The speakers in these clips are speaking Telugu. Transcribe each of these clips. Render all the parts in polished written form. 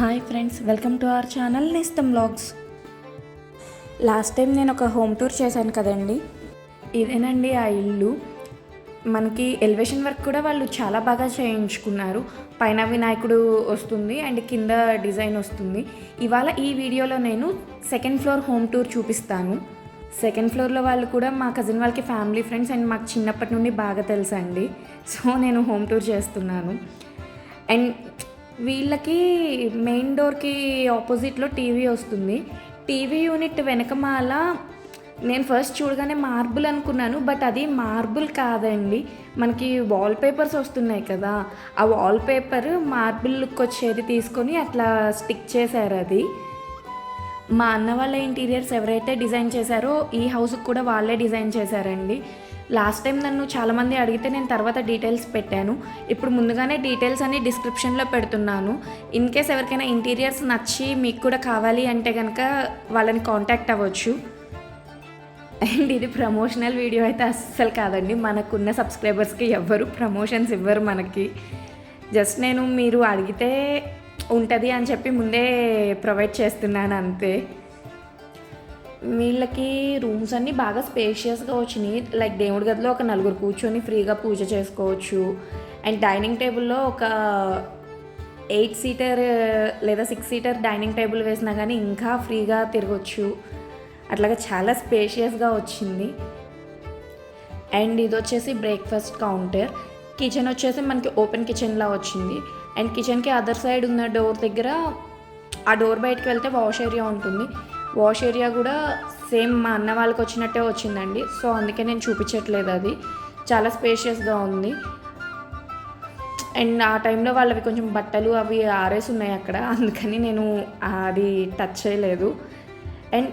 Hi friends, welcome to our channel నేస్తం వ్లాగ్స్. లాస్ట్ టైం నేను ఒక హోమ్ టూర్ చేశాను కదండి, ఇదేనండి ఆ ఇల్లు. మనకి ఎలివేషన్ వర్క్ కూడా వాళ్ళు చాలా బాగా చేయించుకున్నారు. పైన వినాయకుడు వస్తుంది అండ్ కింద డిజైన్ వస్తుంది. ఇవాళ ఈ వీడియోలో నేను సెకండ్ ఫ్లోర్ హోమ్ టూర్ చూపిస్తాను. సెకండ్ ఫ్లోర్లో వాళ్ళు కూడా మా కజిన్ వాళ్ళకి ఫ్యామిలీ ఫ్రెండ్స్ అండ్ మాకు చిన్నప్పటి నుండి బాగా తెలుసండి. సో నేను హోమ్ టూర్ చేస్తున్నాను. అండ్ వీళ్ళకి మెయిన్ డోర్కి ఆపోజిట్లో టీవీ వస్తుంది. టీవీ యూనిట్ వెనకమాల నేను ఫస్ట్ చూడగానే మార్బుల్ అనుకున్నాను, బట్ అది మార్బుల్ కాదండి. మనకి వాల్ పేపర్స్ వస్తున్నాయి కదా, ఆ వాల్ పేపర్ మార్బుల్ లుక్ వచ్చేది తీసుకొని అట్లా స్టిక్ చేశారు. అది మా అన్న వాళ్ళ ఇంటీరియర్స్ ఎవరైతే డిజైన్ చేశారో ఈ హౌస్కి కూడా వాళ్ళే డిజైన్ చేశారండి. లాస్ట్ టైం నన్ను చాలామంది అడిగితే నేను తర్వాత డీటెయిల్స్ పెట్టాను. ఇప్పుడు ముందుగానే డీటెయిల్స్ అన్ని డిస్క్రిప్షన్లో పెడుతున్నాను. ఇన్ కేస్ ఎవరికైనా ఇంటీరియర్స్ నచ్చి మీకు కూడా కావాలి అంటే కనుక వాళ్ళని కాంటాక్ట్ అవ్వచ్చు. అండ్ ఇది ప్రమోషనల్ వీడియో అయితే అస్సలు కాదండి. మనకున్న సబ్స్క్రైబర్స్కి ఎవ్వరు ప్రమోషన్స్ ఇవ్వరు మనకి. జస్ట్ నేను మీరు అడిగితే ఉంటుంది అని చెప్పి ముందే ప్రొవైడ్ చేస్తున్నాను అంతే. వీళ్ళకి రూమ్స్ అన్నీ బాగా స్పేషియస్గా వచ్చినాయి. లైక్ దేవుడి గదిలో ఒక నలుగురు కూర్చొని ఫ్రీగా పూజ చేసుకోవచ్చు. అండ్ డైనింగ్ టేబుల్లో ఒక 8 సీటర్ లేదా 6 సీటర్ డైనింగ్ టేబుల్ వేసినా కానీ ఇంకా ఫ్రీగా తిరగచ్చు. అట్లాగా చాలా స్పేషియస్గా వచ్చింది. అండ్ ఇది వచ్చేసి బ్రేక్ఫాస్ట్ కౌంటర్. కిచెన్ వచ్చేసి మనకి ఓపెన్ కిచెన్లా వచ్చింది. అండ్ కిచెన్కి అదర్ సైడ్ ఉన్న డోర్ దగ్గర, ఆ డోర్ బయటకు వెళ్తే వాష్ ఏరియా ఉంటుంది. వాష్ ఏరియా కూడా సేమ్ మా అన్న వాళ్ళకి వచ్చినట్టే వచ్చిందండి. సో అందుకే నేను చూపించట్లేదు. అది చాలా స్పేషియస్గా ఉంది. అండ్ ఆ టైంలో వాళ్ళవి కొంచెం బట్టలు అవి ఆరేసి ఉన్నాయి అక్కడ, అందుకని నేను అది టచ్ చేయలేదు. అండ్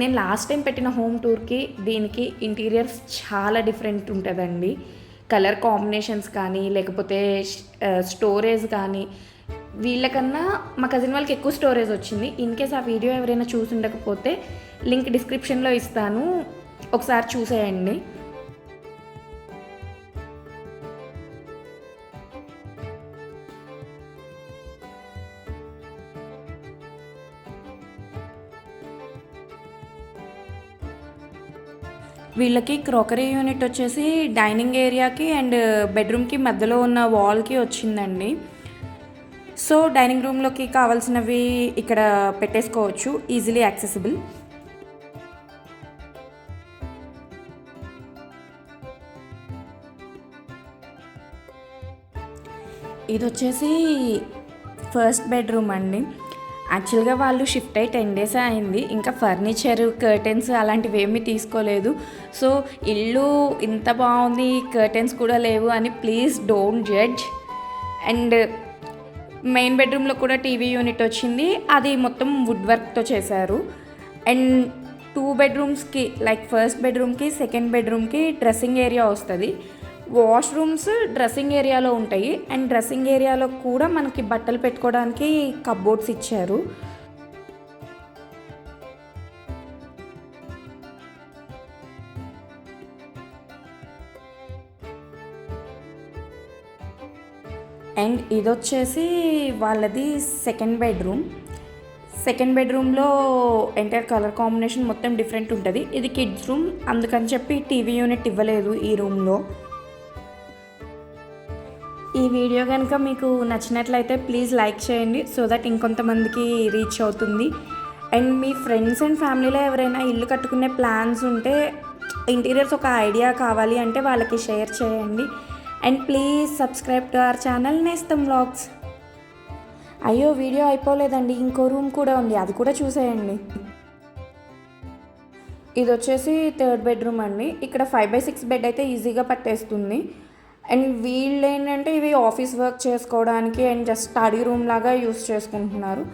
నేను లాస్ట్ టైం పెట్టిన హోమ్ టూర్కి దీనికి ఇంటీరియర్స్ చాలా డిఫరెంట్ ఉంటుందండి. కలర్ కాంబినేషన్స్ కానీ లేకపోతే స్టోరేజ్ కానీ వీళ్ళకన్నా మా కజిన్ వాళ్ళకి ఎక్కువ స్టోరేజ్ వచ్చింది. ఇన్ కేస్ ఆ వీడియో ఎవరైనా చూసి ఉండకపోతే లింక్ డిస్క్రిప్షన్లో ఇస్తాను, ఒకసారి చూసేయండి. వీళ్ళకి క్రోకరీ యూనిట్ వచ్చేసి డైనింగ్ ఏరియాకి అండ్ బెడ్రూమ్కి మధ్యలో ఉన్న వాల్కి వచ్చిందండి. సో డైనింగ్ రూమ్లోకి కావాల్సినవి ఇక్కడ పెట్టేసుకోవచ్చు, ఈజీలీ యాక్సెసిబుల్. ఇది వచ్చేసి ఫస్ట్ బెడ్రూమ్ అండి. యాక్చువల్గా వాళ్ళు షిఫ్ట్ అయ్యి 10 days అయింది. ఇంకా ఫర్నిచర్, కర్టెన్స్ అలాంటివి ఏమీ తీసుకోలేదు. సో ఇల్లు ఇంత బాగుంది, కర్టెన్స్ కూడా లేవు అని please don't judge. And main బెడ్రూమ్లో కూడా టీవీ యూనిట్ వచ్చింది. అది మొత్తం వుడ్ వర్క్తో చేశారు. అండ్ 2 bedrooms లైక్ ఫస్ట్ బెడ్రూమ్కి సెకండ్ బెడ్రూమ్కి డ్రెస్సింగ్ ఏరియా వస్తుంది. వాష్రూమ్స్ డ్రెస్సింగ్ ఏరియాలో ఉంటాయి. అండ్ డ్రెస్సింగ్ ఏరియాలో కూడా మనకి బట్టలు పెట్టుకోవడానికి కప్బోర్డ్స్ ఇచ్చారు. అండ్ ఇది వచ్చేసి వాళ్ళది సెకండ్ బెడ్రూమ్. సెకండ్ బెడ్రూమ్లో ఎంటైర్ కలర్ కాంబినేషన్ మొత్తం డిఫరెంట్ ఉంటుంది. ఇది కిడ్స్ రూమ్, అందుకని చెప్పి టీవీ యూనిట్ ఇవ్వలేదు ఈ రూమ్లో. ఈ వీడియో కనుక మీకు నచ్చినట్లయితే ప్లీజ్ లైక్ చేయండి, సో దట్ ఇంకొంతమందికి రీచ్ అవుతుంది. అండ్ మీ ఫ్రెండ్స్ అండ్ ఫ్యామిలీలో ఎవరైనా ఇల్లు కట్టుకునే ప్లాన్స్ ఉంటే, ఇంటీరియర్స్ ఒక ఐడియా కావాలి అంటే వాళ్ళకి షేర్ చేయండి. And please subscribe to our channel నేస్తం వ్లాగ్స్. అయ్యో వీడియో అయిపోలేదండి, ఇంకో రూమ్ కూడా ఉంది, అది కూడా చూసేయండి. ఇది వచ్చేసి థర్డ్ బెడ్రూమ్ అండి. ఇక్కడ 5x6 బెడ్ అయితే ఈజీగా పట్టేస్తుంది. అండ్ వీళ్ళు ఏంటంటే ఇవి ఆఫీస్ వర్క్ చేసుకోవడానికి అండ్ జస్ట్ స్టడీ రూమ్ లాగా యూస్ చేసుకుంటున్నారు.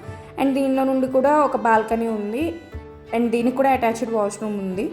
అండ్ దీనిలో నుండి కూడా ఒక బాల్కనీ ఉంది. అండ్ దీనికి కూడా అటాచ్డ్ వాష్రూమ్ ఉంది.